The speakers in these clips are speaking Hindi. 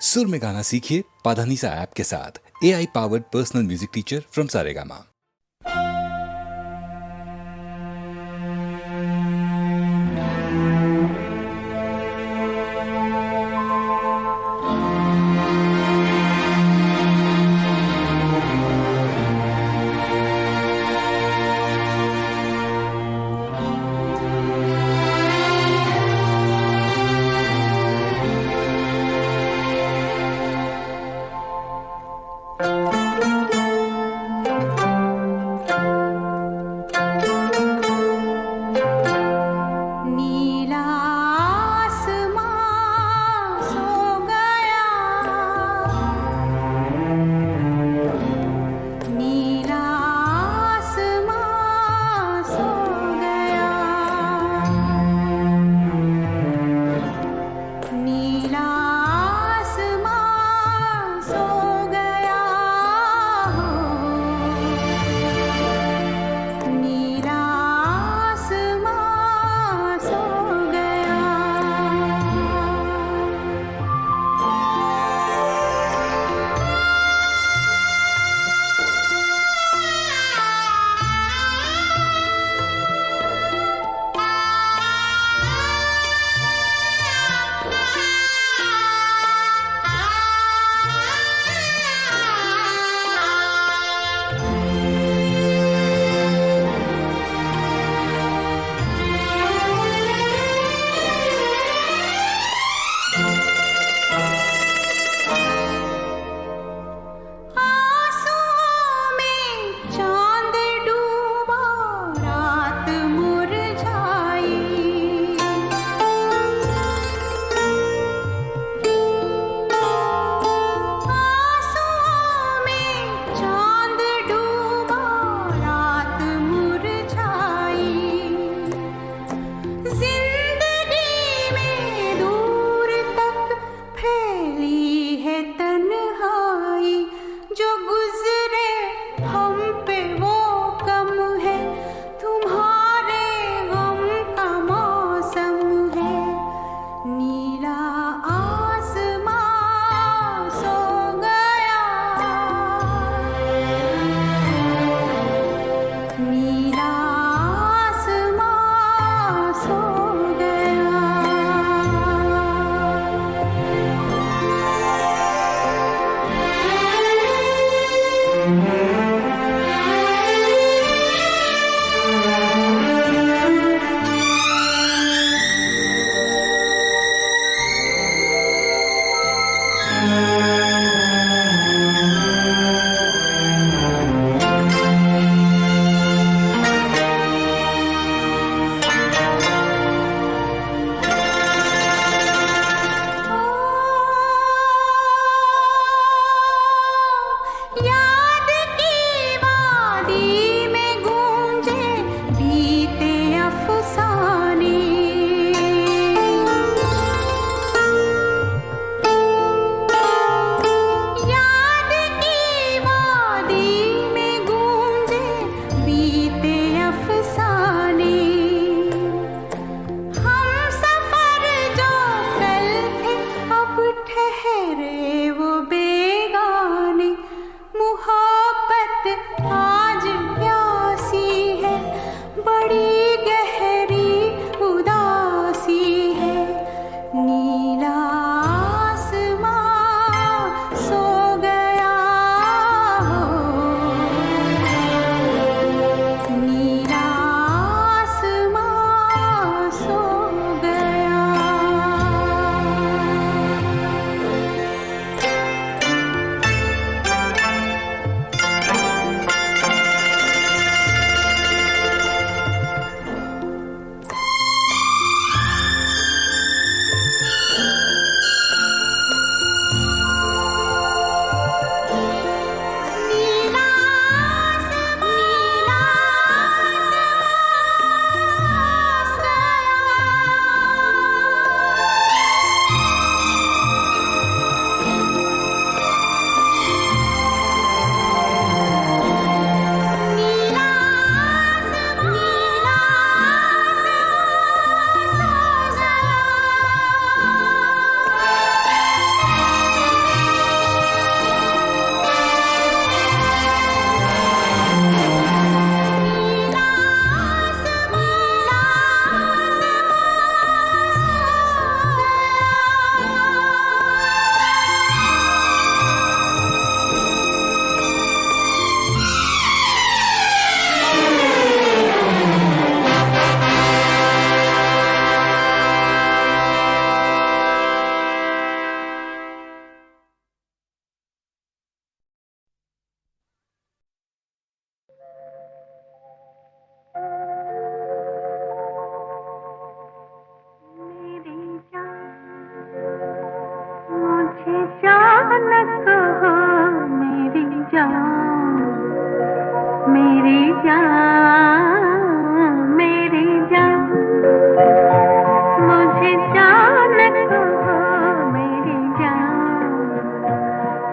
सुर में गाना सीखिए पाधानीसा ऐप के साथ। AI powered personal music teacher from Saregama.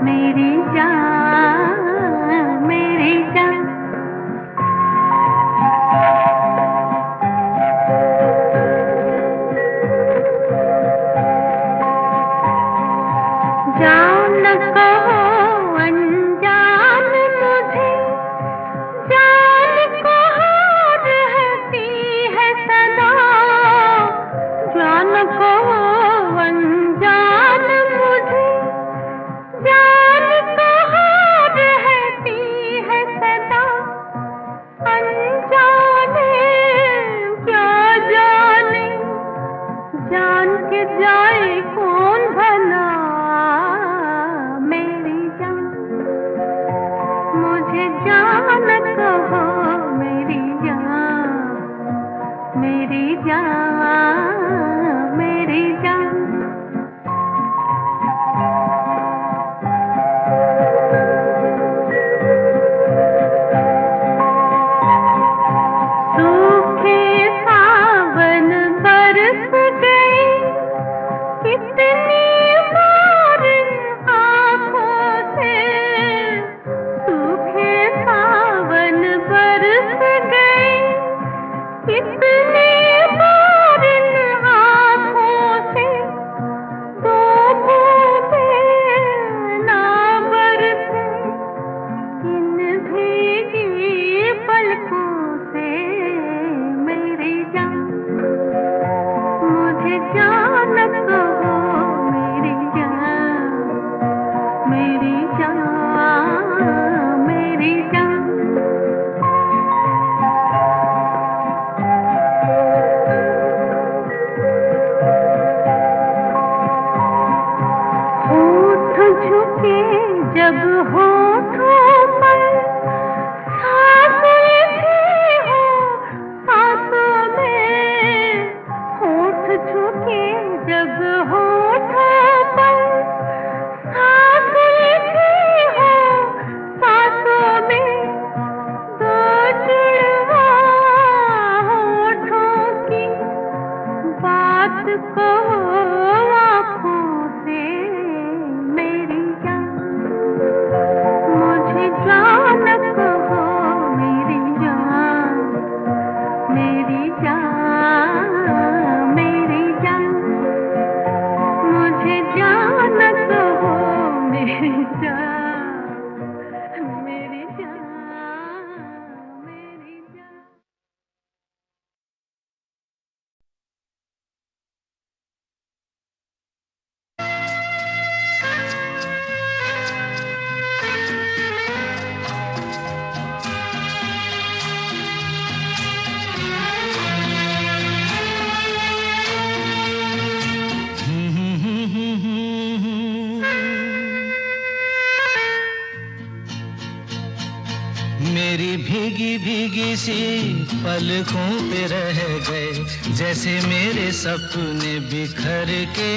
मेरी जान, मेरी जान। जान कहो अनजान मुझे, जान कहो रहती है सदा। जान कहो अनजान मुझे, जान कहो रहती है सदा। अनजाने क्या जाने, जान के जाए कौन भला। मेरी जान, मुझे जान कहो मेरी जान, मेरी जान, मेरी जान। सूखे सावन बरस गए, कितनी बार आँखों से। सूखे सावन बरस गए, कितनी बार आँखों से। दो बूंदें ना बरसे इन भीगी पलकों से। मेरी जान, मुझे जान कहो मेरी जान, मेरी जान, मेरी जान। होठ झुके जब होठों पर, सांसें भी हो सांसों में। होठ झुके जब होठों पर, सांसें भी हो सांसों में। दो जुड़वा होठों की बात कहो आँखों से। मेरी जान, मुझे जान कहो मेरी जान, मेरी जान, मेरी जान। मुझे जान कहो मेरी जान, मेरी जान, मेरी जान। मेरी भीगी भीगी सी पलकों पे रह गए, जैसे मेरे सपने बिखर के।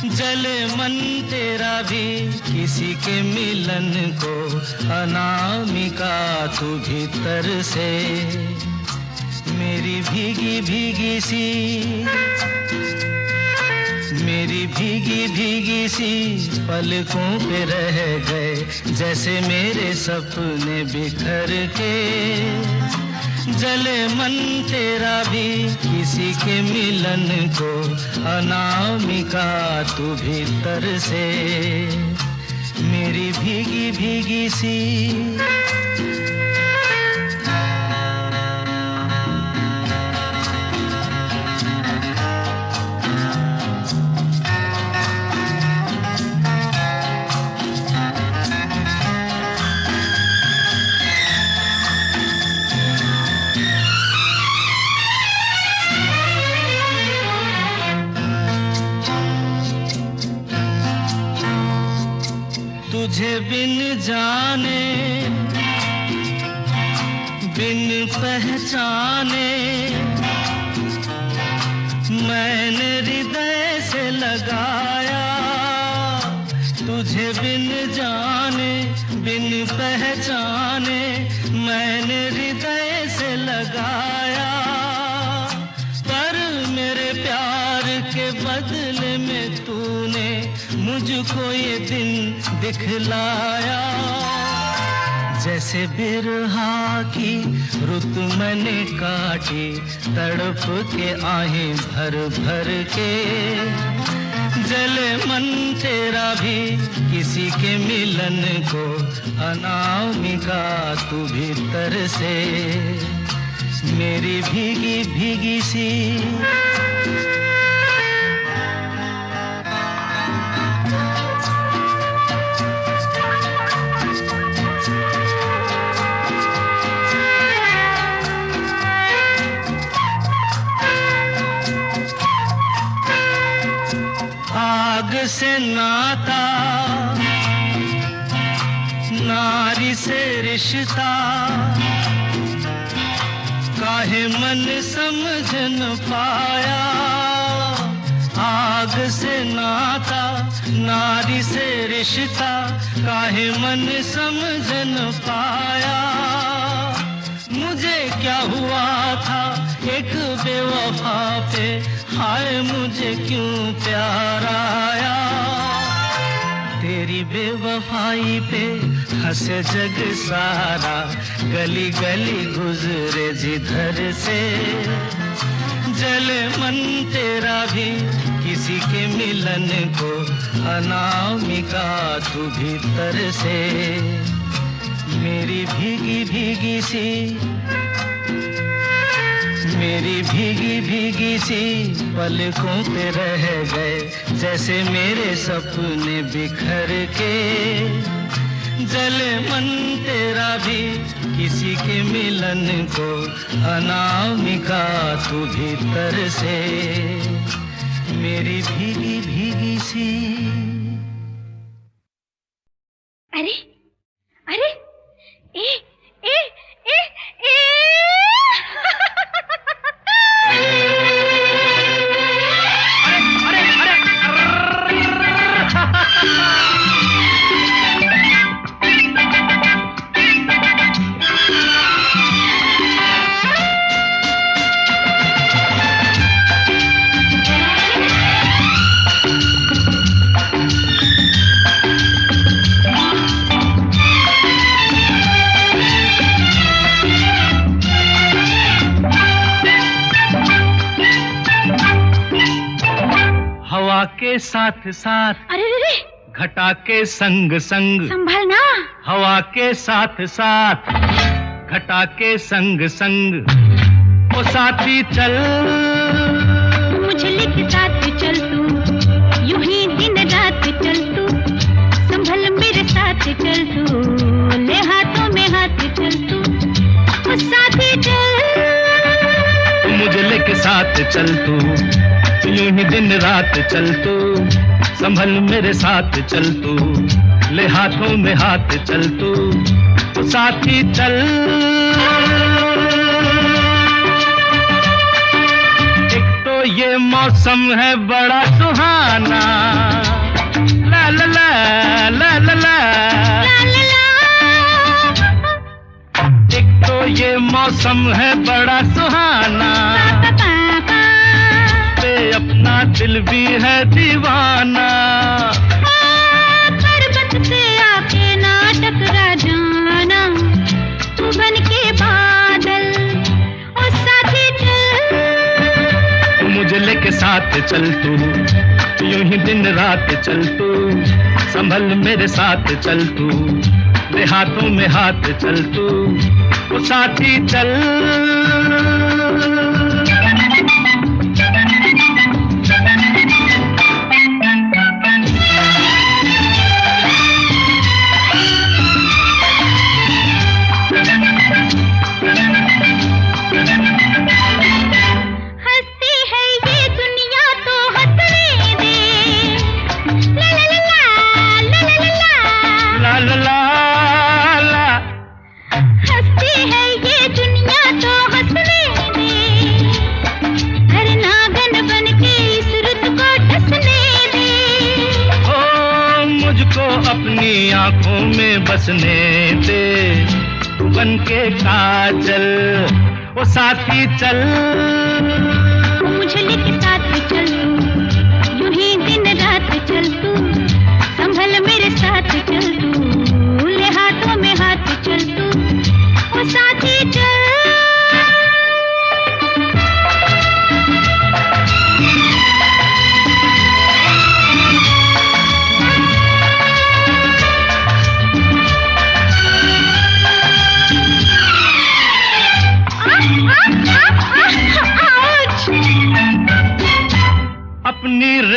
जले मन तेरा भी किसी के मिलन को, अनामिका तू भीतर से। मेरी भीगी भीगी सी, मेरी भीगी भीगी सी पलकों पे रह गए, जैसे मेरे सपने बिखर के। जले मन तेरा भी किसी के मिलन को, अनामिका तू भीतर से। मेरी भीगी भीगी सी। तुझे बिन जाने बिन पहचाने, मैंने हृदय से लगाया। तुझे बिन जाने बिन पहचाने, मैंने हृदय से लगाया। पर मेरे प्यार के बदले में तूने मुझ मुझको ये दिन दिखलाया, जैसे बिरहा की रुत मैंने काटी, तड़प के आहें भर भर के। जले मन तेरा भी किसी के मिलन को, अनामिका तू भीतर से मेरी भीगी भीगी सी। आग से नाता, नारी से रिश्ता, काहे मन समझ न पाया। आग से नाता, नारी से रिश्ता, काहे मन समझ न पाया। मुझे क्या हुआ था एक बेवफा पे, हाय मुझे क्यों प्यार आया। तेरी बेवफाई पे हंसे जग सारा, गली गली गुजरे जिधर से। जले मन तेरा भी किसी के मिलन को, अनामिका तू भीतर से मेरी भीगी भीगी सी, मेरी भीगी भीगी सी पलकों पे रह गए, जैसे मेरे सपने बिखर के। जले मन तेरा भी किसी के मिलन को, अनामिका तू भीतर से मेरी भीगी भीगी सी। अरे अरे ए ए ए ए के साथ साथ, अरे रे रे, घटा के संग संग, संभालना। हवा के साथ साथ, घटा के संग संग, ओ साथी चल मुझे के साथ चल तू, यूं ही दिन रात चल तू, संभल मेरे साथ चल तू, ले हाथों में हाथ चल तू, ओ साथी चल मुझे लेके साथ चल तू, यूं ही दिन रात चल तू, संभल मेरे साथ चल तू, ले हाथों में हाथ चल तू, तो साथी चल। एक तो ये मौसम है बड़ा सुहाना, ला ला ला ला ला ला, एक तो ये मौसम है बड़ा सुहाना, अपना दिल भी है दीवाना। पर्वत से आके ना टकरा जाना, तू बन के बादल, ओ साथी चल मुझे लेके साथ चल तू, यूं ही दिन रात चल तू, संभल मेरे साथ चल तू, ले हाथों में हाथ चल तू, ओ साथी चल। अपनी आंखों में बसने दे, तू बन के काजल, ओ साथी चल मुझे लेके साथ चल तू, यूं ही दिन रात चल तू,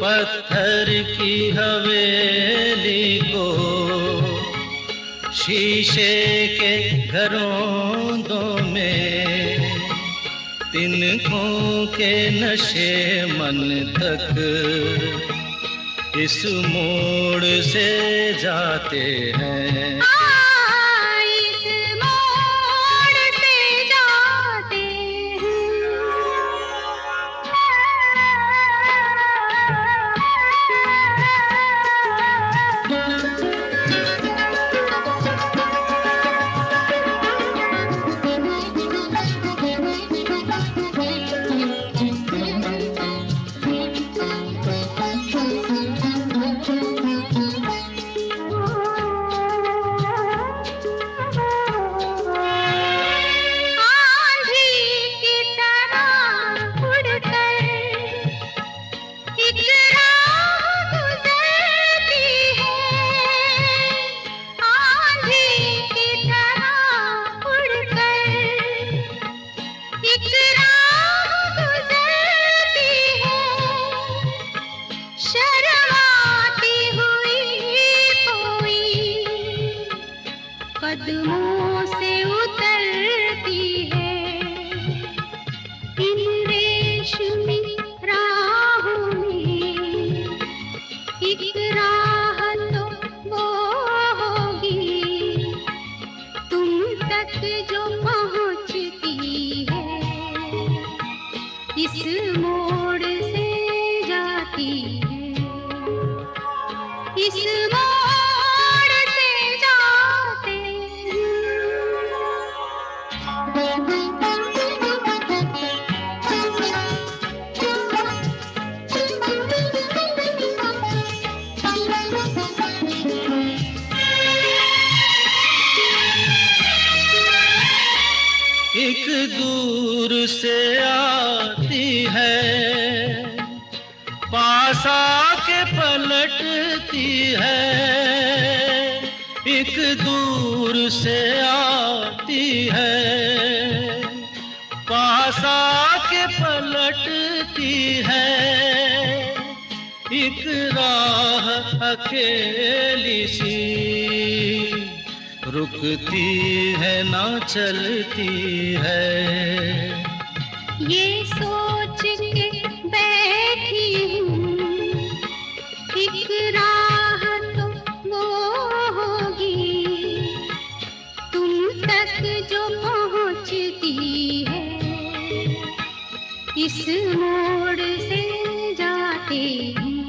पत्थर की हवेली को शीशे के घरों में तिनकों के नशे मन तक इस मोड़ से जाते हैं। कदमों से उतरती है इन रेशमी राहों में, एक राह तो वो होगी तुम तक जो पहुंचती है, इस मोड़ से जाती है, इस एक दूर से आती है, पास आके पलटती है। एक दूर से आती है, पास आके पलटती है। एक राह अकेली सी रुकती है ना चलती है। ये सोच के बैठी हूँ एक राह तो इस मोड़ से जाते हैं,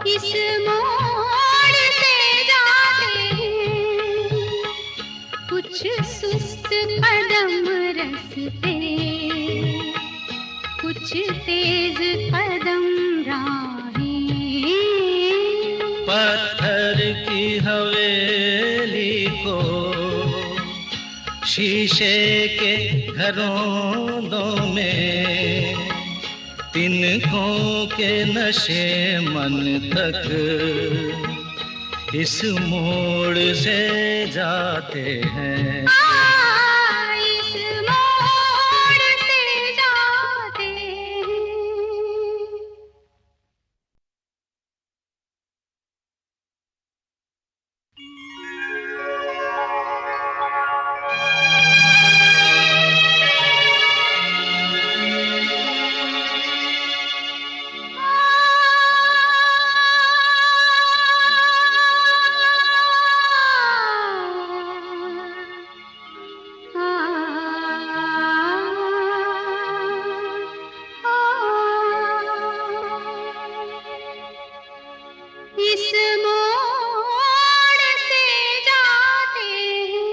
इस मोड़ से जाते हैं, कुछ सुस्त कदम रस्ते, कुछ तेज कदम राहें। पत्थर की हवेली को शीशे के घरों में, तिनकों के नशे मन तक इस मोड़ से जाते हैं। इस मोड़ से जाते हैं। इस मोड़ से जाते हैं,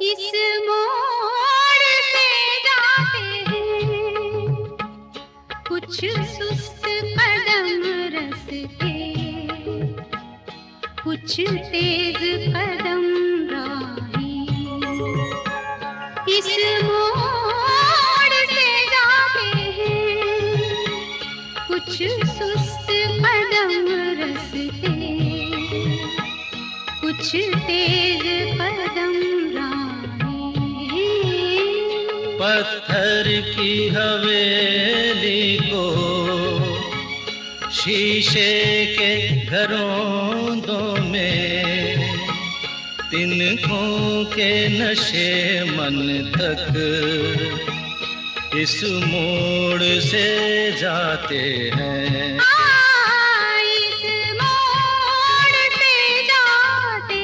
इस मोड़ से जाते हैं, कुछ सुस्त कदम रस्ते, कुछ तेज कदम राहें। इस मोड़ से जाते हैं, कुछ सुस्त कदम रस्ते, कुछ तेज कदम राहें। पत्थर की हवेली को शीशे के घरों में, तिनकों के नशे मन तक इस मोड़ से जाते हैं। इस मोड़ से जाते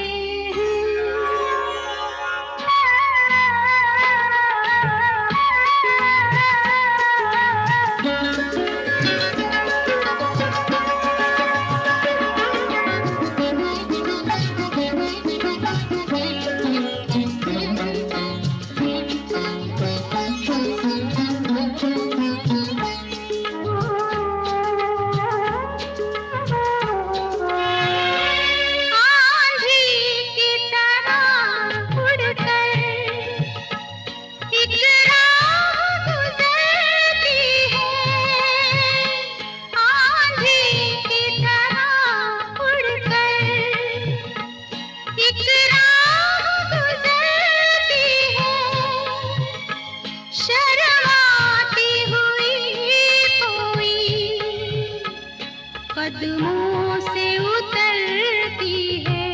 कदमों से उतरती है,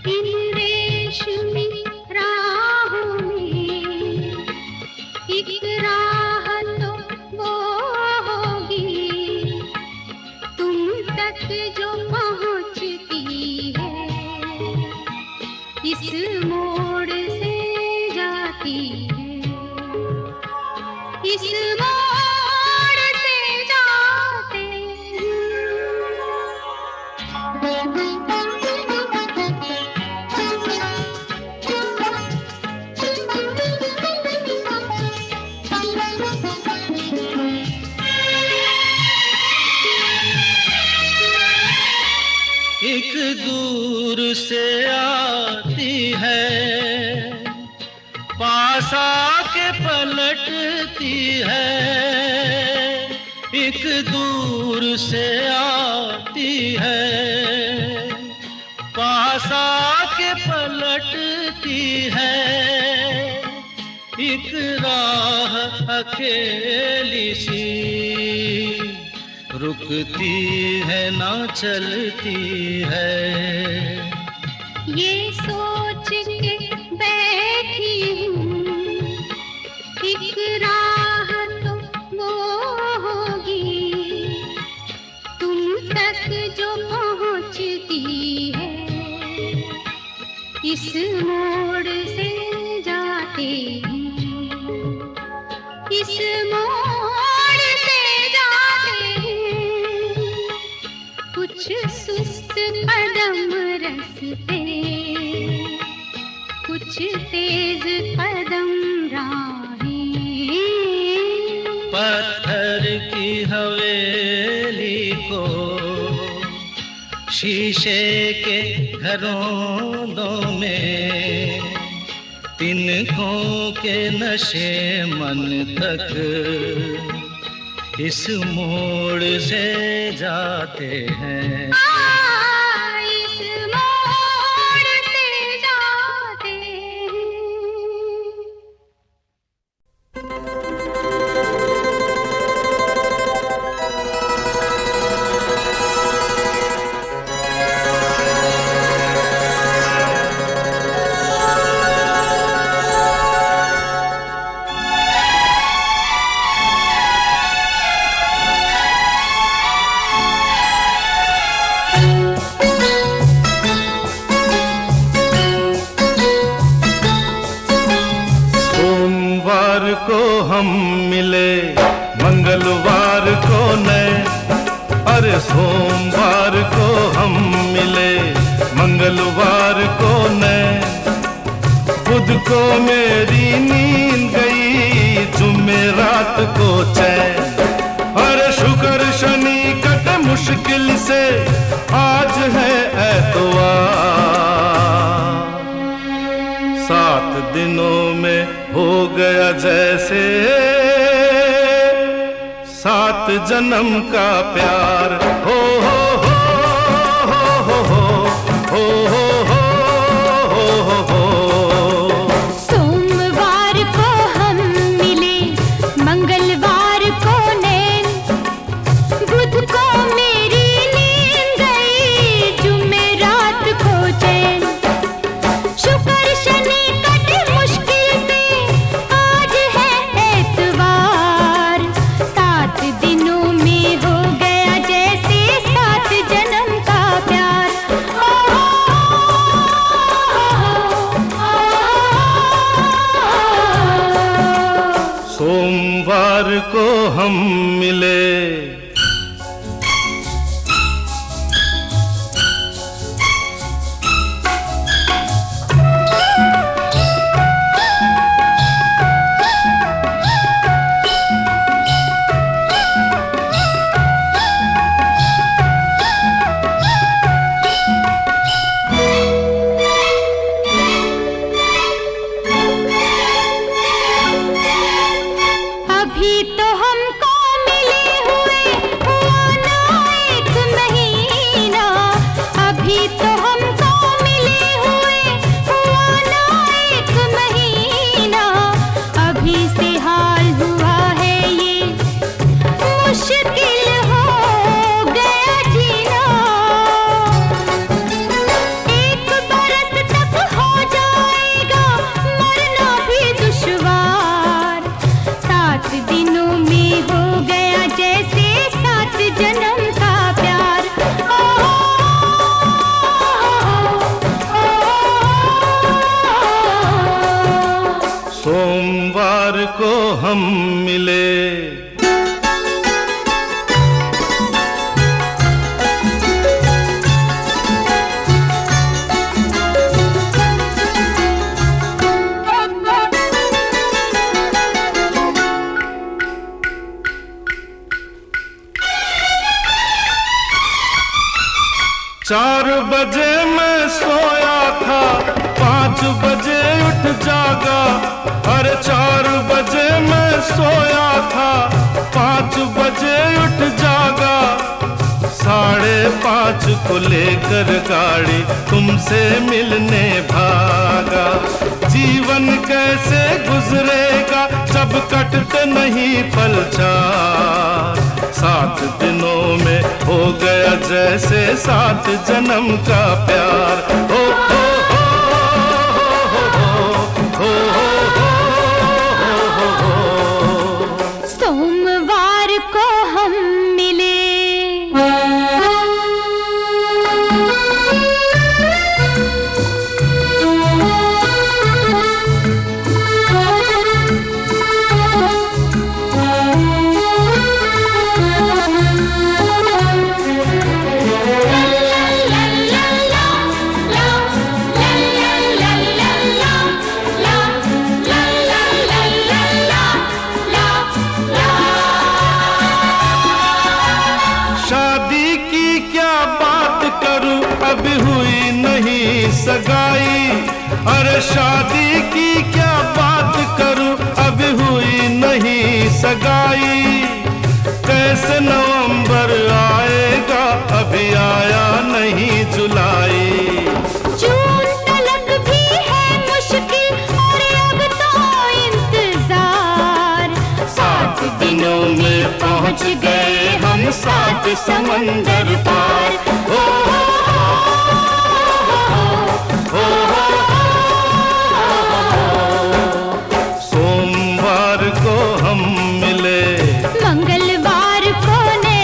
इन रेशमी राहों में एक राह तो वो होगी, तुम तक जो पहुंचती है, इस मोड़ से जाती है, इस मोड़ से जाते एक दूर से आती है, पास आके पलटती है। एक दूर से आती है, पास आके पलटती है। एक राह अकेली सी रुकती है ना चलती है। ये सोच के बैठी हूँ, एक राह तो वो होगी, तुम तक जो पहुँचती है, इस मोड़ से जाते हैं, इस मोड़ से जाते हैं कुछ सुस्त कदम रस्ते, कुछ तेज कदम राहें। पत्थर की हवेली को शीशे के घरों में, तिनकों के नशे मन तक इस मोड़ से जाते हैं। इस मोड़ से जाते हैं। को हम मिले मंगलवार को नए, अरे सोमवार को हम मिले मंगलवार को नए, बुध को मेरी नींद गई जुमेरात को चैन, अरे शुक्र शनि कटे मुश्किल से आज है एतवार, 7 दिनों में हो गया जैसे 7 जन्म का प्यार। हो हो हो हो हो हो हो हो हो। सोमवार को हम मिले मंगलवार को नैन, बुध को मेरी नींद गई जुमेरात को चैन, शुक्र शनि कटे मुश्किल से आज है एतवार, 7 दिनों में हो गया जैसे 7 जन्म का प्यार। सोमवार को हम मिले अभी तो हमको मिले हुए हुआ ना 1 महीना, अभी तो हमको मिले हुए हुआ ना 1 महीना, अभी से हाल हुआ है ये मुश्किल हो गया जीना, 1 बरस तक हो जाएगा मरना भी दुश्वार, 7 दिनों में हो गया जैसे 7 जन्म का प्यार। सोमवार को हम मिले चार बजे मैं सोया था 5 बजे उठ जागा, अरे 4 बजे मैं सोया था 5 बजे उठ जागा, 5:30 को लेकर गाड़ी तुमसे मिलने भागा, जीवन कैसे गुजरेगा जब कटते नहीं पल चार, 7 दिनों में हो गया जैसे 7 जन्म का प्यार। हो हो हो हो हो हो। सोमवार को हम मिले हुई नहीं सगाई। अरे शादी की क्या बात करूं, अभी हुई नहीं सगाई। कैसे नवंबर आएगा, अभी आया नहीं जुलाई। जून तलक भी है मुश्किल और अब तो इंतजार। 7 दिनों में पहुंच गए हम 7 समंदर पार। सोमवार को हम मिले, मंगलवार को ने,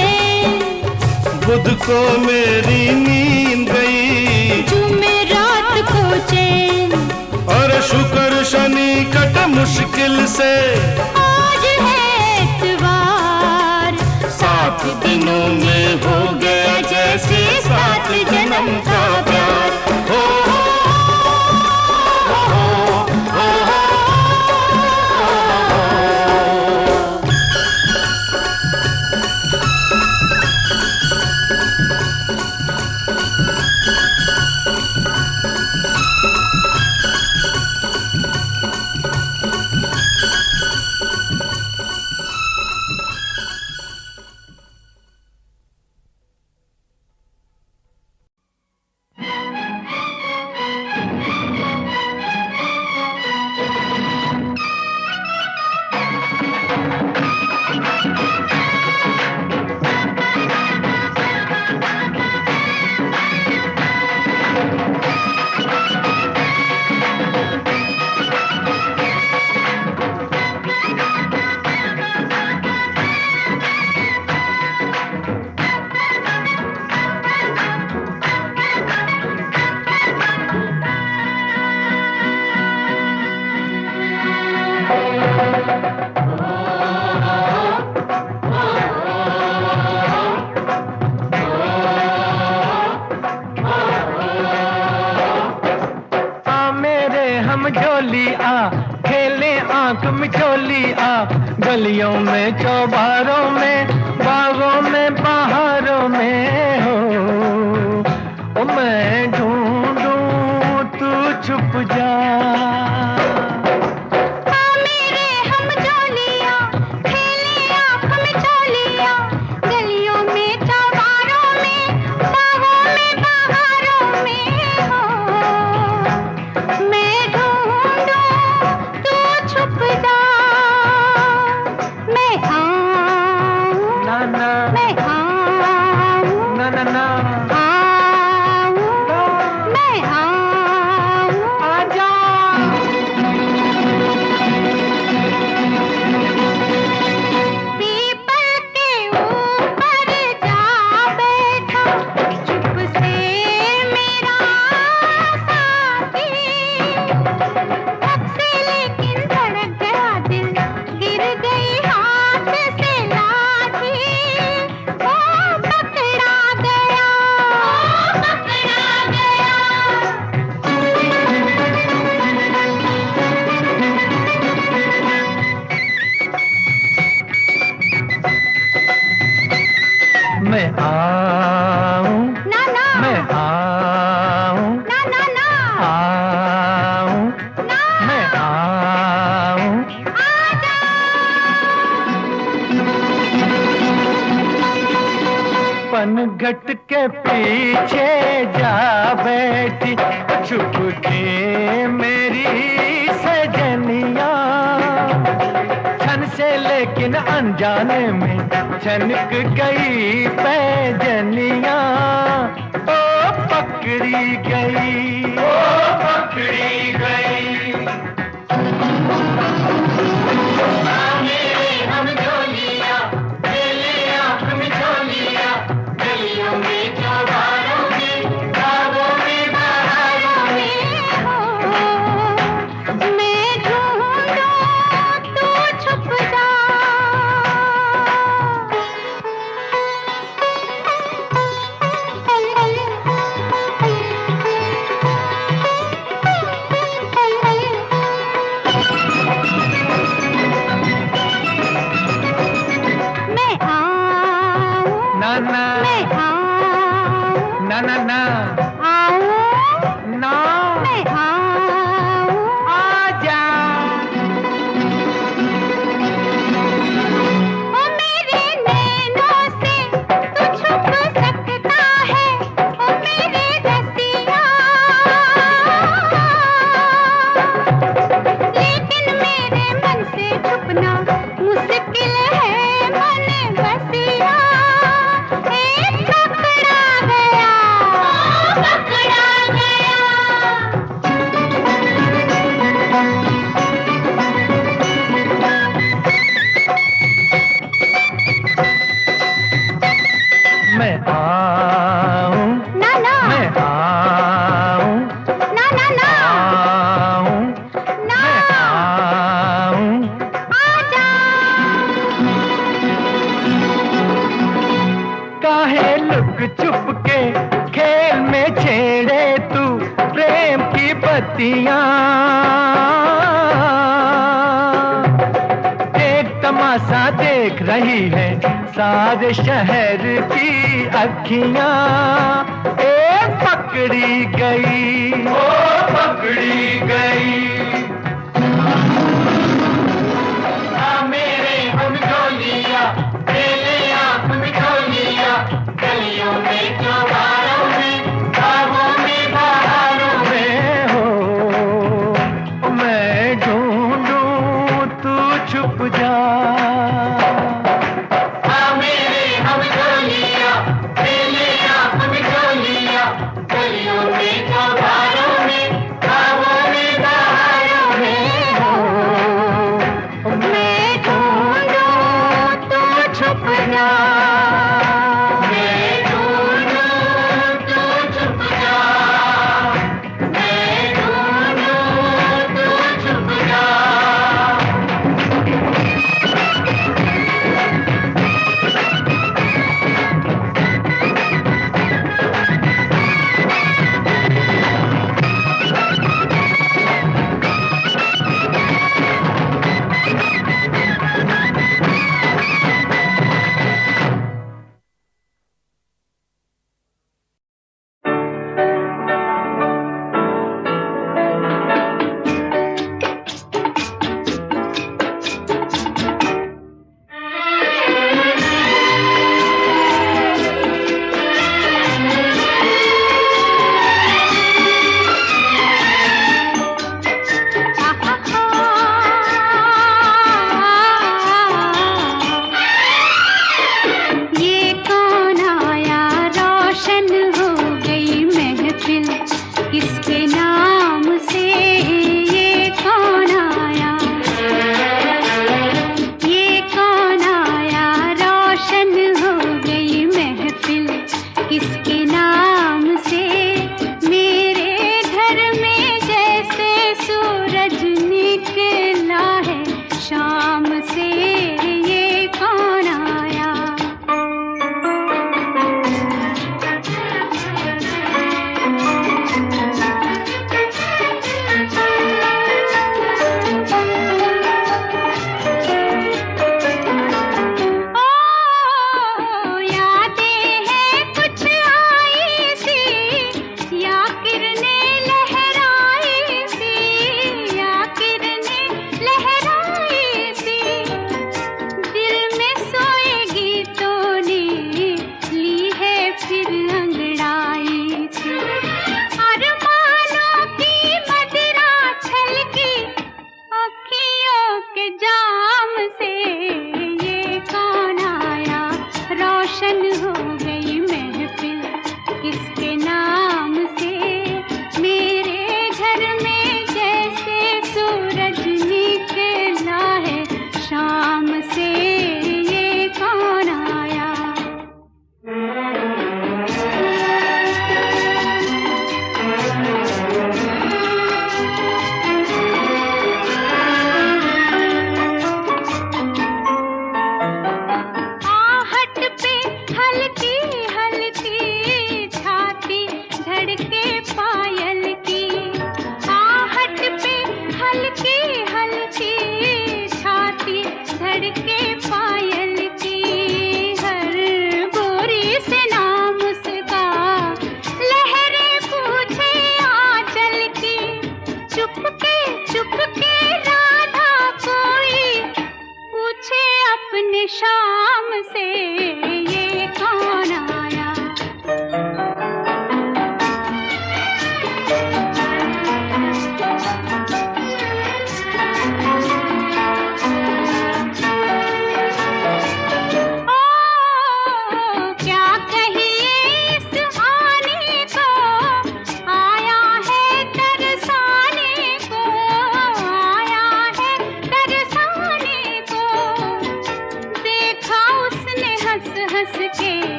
बुध को मेरी नींद गई, जुमेरात को चैन। और शुक्र शनि कट मुश्किल से, आज है इतवार। 7 दिनों में हो गया जैसे 7 जन्म का प्यार। गलियों में चौबारों में बागों में बहारों में हो, ओ मैं ढूंढूं तू छुप जा। घट के पीछे जा बैठी छुप के मेरी सजनिया, छन से लेकिन अनजाने में छनक गई पैजनिया। ओ पकड़ी गई, ओ पकड़ी गई। बत्तियां, एक तमाशा देख रही है सारे शहर की अखियां। एक पकड़ी गई, ओ पकड़ी गई, मेरे हम झोलिया, मेरे आप झोलिया, गलियों में चौबारों में, बागों में बहारों में हो। मैं ढूंढूं तू छुप जा, मेरे हम झोलिया, मेरे आप झोलिया, गलियों में चौबारों में, बागों में बहारों में हो। मैं ढूंढूं तू छुप जा, मैं ढूंढूं तू छुप जा, मैं ढूंढूं तू छुप जा।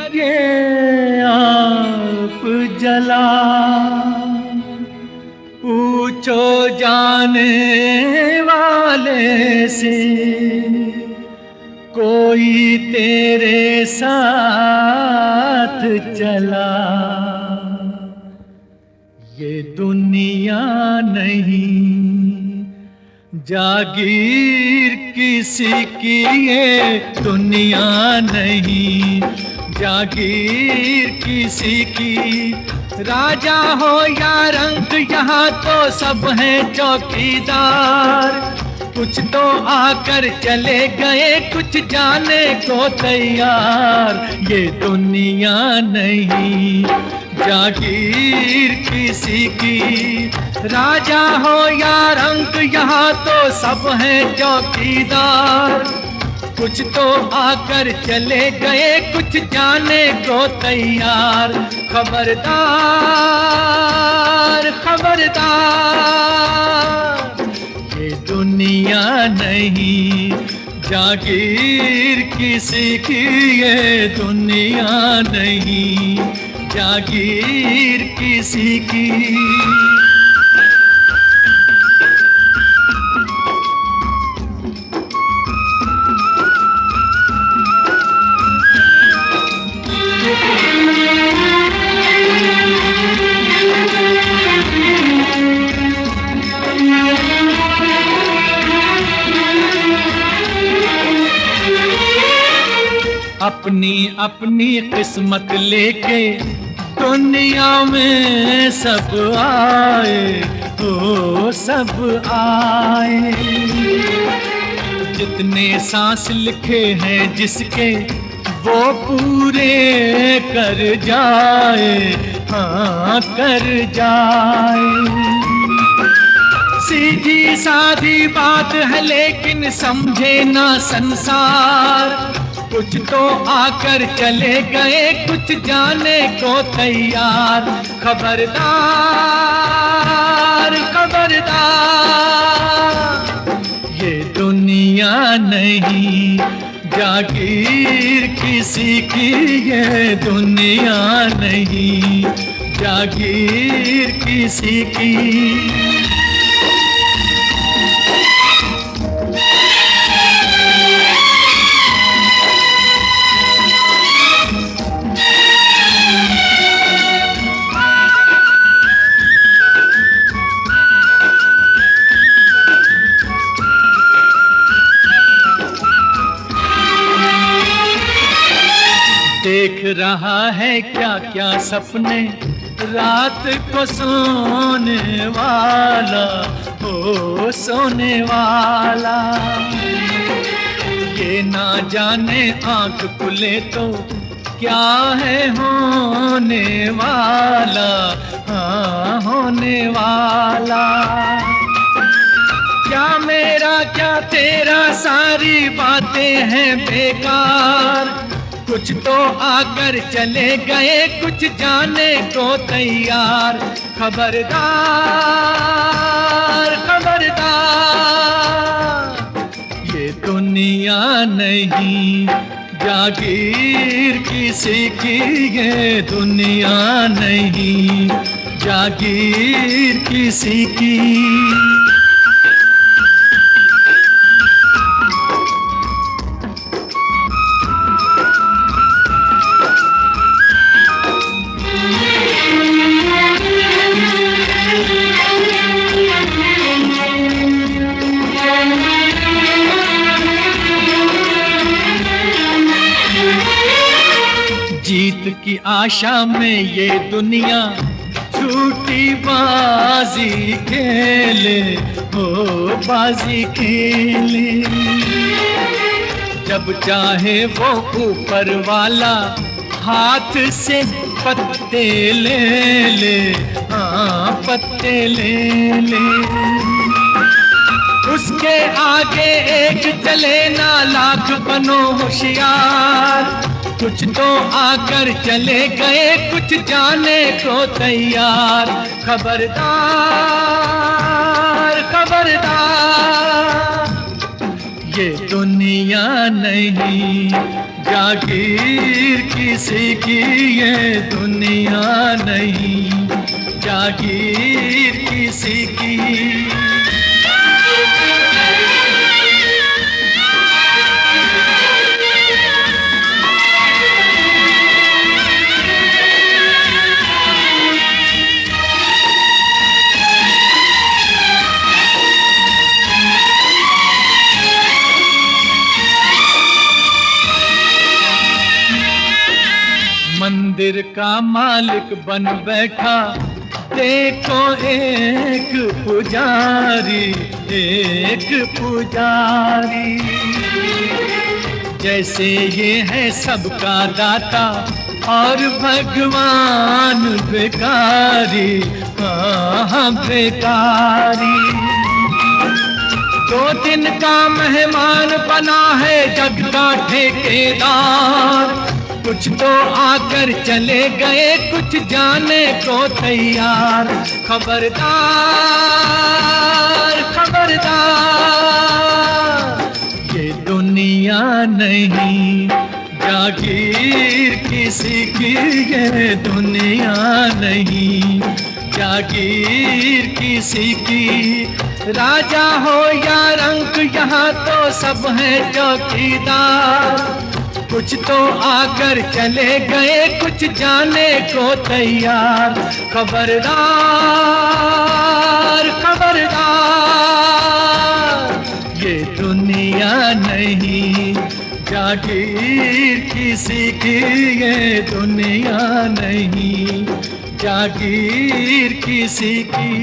के आप जला, पूछो जाने वाले से कोई तेरे साथ चला। ये दुनिया नहीं जागीर किसी की, ये दुनिया नहीं जागीर किसी की। राजा हो या रंक यहाँ तो सब हैं चौकीदार। कुछ तो आकर चले गए, कुछ जाने को तैयार। ये दुनिया नहीं जागीर किसी की। राजा हो या रंक यहाँ तो सब हैं चौकीदार। कुछ तो आकर चले गए, कुछ जाने को तैयार। खबरदार खबरदार, ये दुनिया नहीं जागीर किसी की, ये दुनिया नहीं जागीर किसी की। अपनी अपनी किस्मत लेके दुनिया में सब आए, ओ सब आए। जितने सांस लिखे हैं जिसके वो पूरे कर जाए, हाँ कर जाए। सीधी सादी बात है लेकिन समझे ना संसार। कुछ तो आकर चले गए, कुछ जाने को तैयार। खबरदार खबरदार, ये दुनिया नहीं जागीर किसी की, ये दुनिया नहीं जागीर किसी की। देख रहा है क्या क्या सपने रात को सोने वाला, ओ सोने वाला। ये ना जाने आंख खुले तो क्या है होने वाला, हाँ होने वाला। क्या मेरा क्या तेरा सारी बातें हैं बेकार। कुछ तो आकर चले गए, कुछ जाने को तैयार। खबरदार खबरदार, ये दुनिया नहीं जागीर किसी की, ये दुनिया नहीं जागीर किसी की। जीत की आशा में ये दुनिया झूठी बाजी खेले, हो बाजी खेले। जब चाहे वो ऊपर वाला हाथ से पत्ते ले ले, हाँ पत्ते ले ले। उसके आगे एक चले ना लाख बनो होशियार। कुछ तो आकर चले गए, कुछ जाने को तैयार। खबरदार खबरदार, ये दुनिया नहीं जागीर किसी की, ये दुनिया नहीं जागीर किसी की। मंदिर का मालिक बन बैठा देखो एक पुजारी, एक पुजारी। जैसे ये है सबका दाता और भगवान भिखारी, हाँ भिखारी। 2 दिन का मेहमान बना है जग का ठेकेदार, कुछ तो आकर चले गए कुछ जाने को तैयार। खबरदार खबरदार, ये दुनिया नहीं जागीर किसी की, ये दुनिया नहीं जागीर किसी की। राजा हो या रंक यहाँ तो सब हैं चौकीदार, कुछ तो आकर चले गए कुछ जाने को तैयार। खबरदार खबरदार, ये दुनिया नहीं जागीर किसी की, ये दुनिया नहीं जागीर किसी की।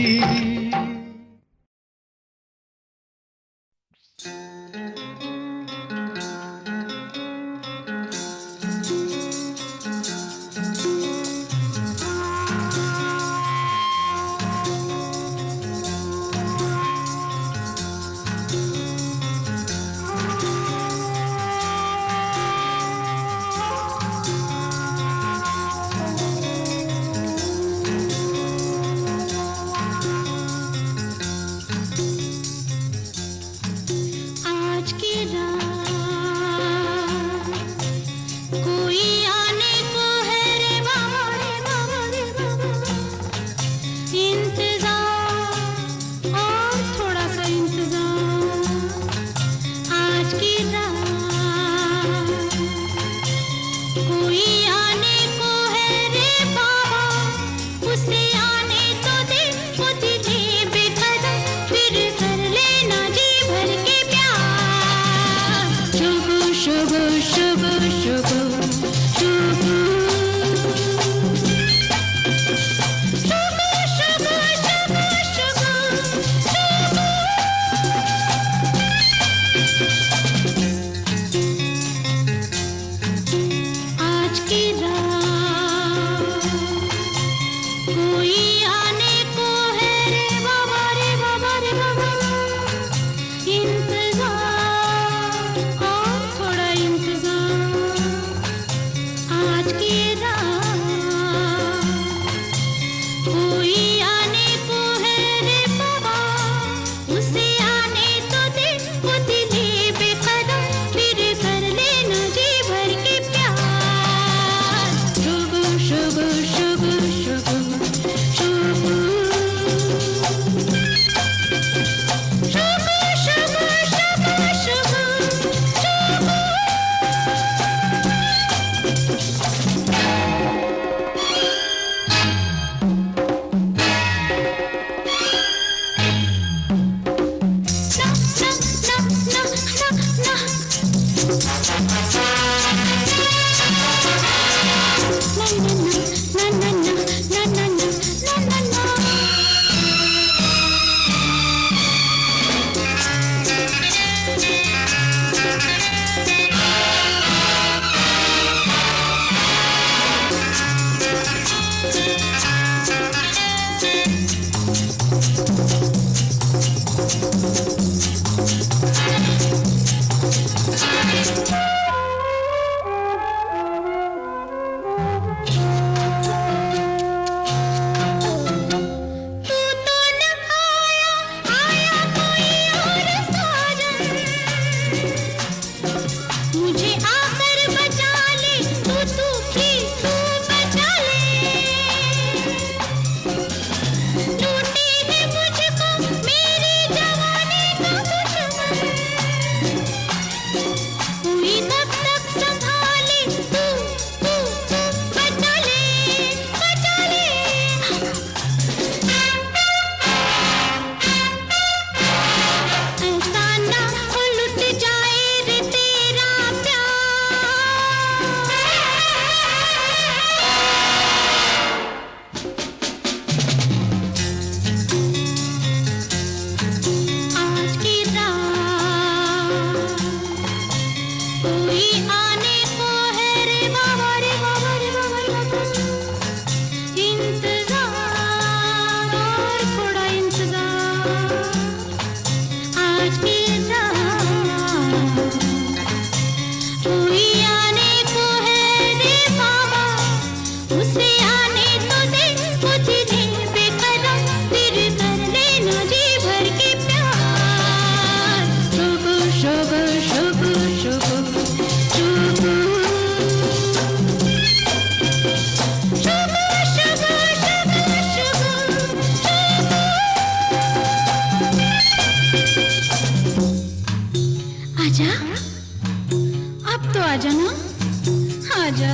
मुझे आकर बचा ले, तू प्लीज तू बचा ले। लूटे है मुझको मेरी जवानी का दुश्मन, कोई कब तक संभाले, तू बचा ले, बचा ले। ऐसा ना उलट जाए रे तेरा प्यार। आज की रात कोई आने को है रे बाबा रे बाबा रे बाबा रे बाबा। इंतजार और थोड़ा इंतजार, आज की रात कोई आने को है रे बाबा, उसे आने तो दे, मुझे दे बेकरार, फिर कर लेना जी भर के प्यार। शुभु शुभु शुभु शुभु शुभु शुभु शुभु शुभु शुभु शुभु। आजा, अब तो आजा ना, आजा।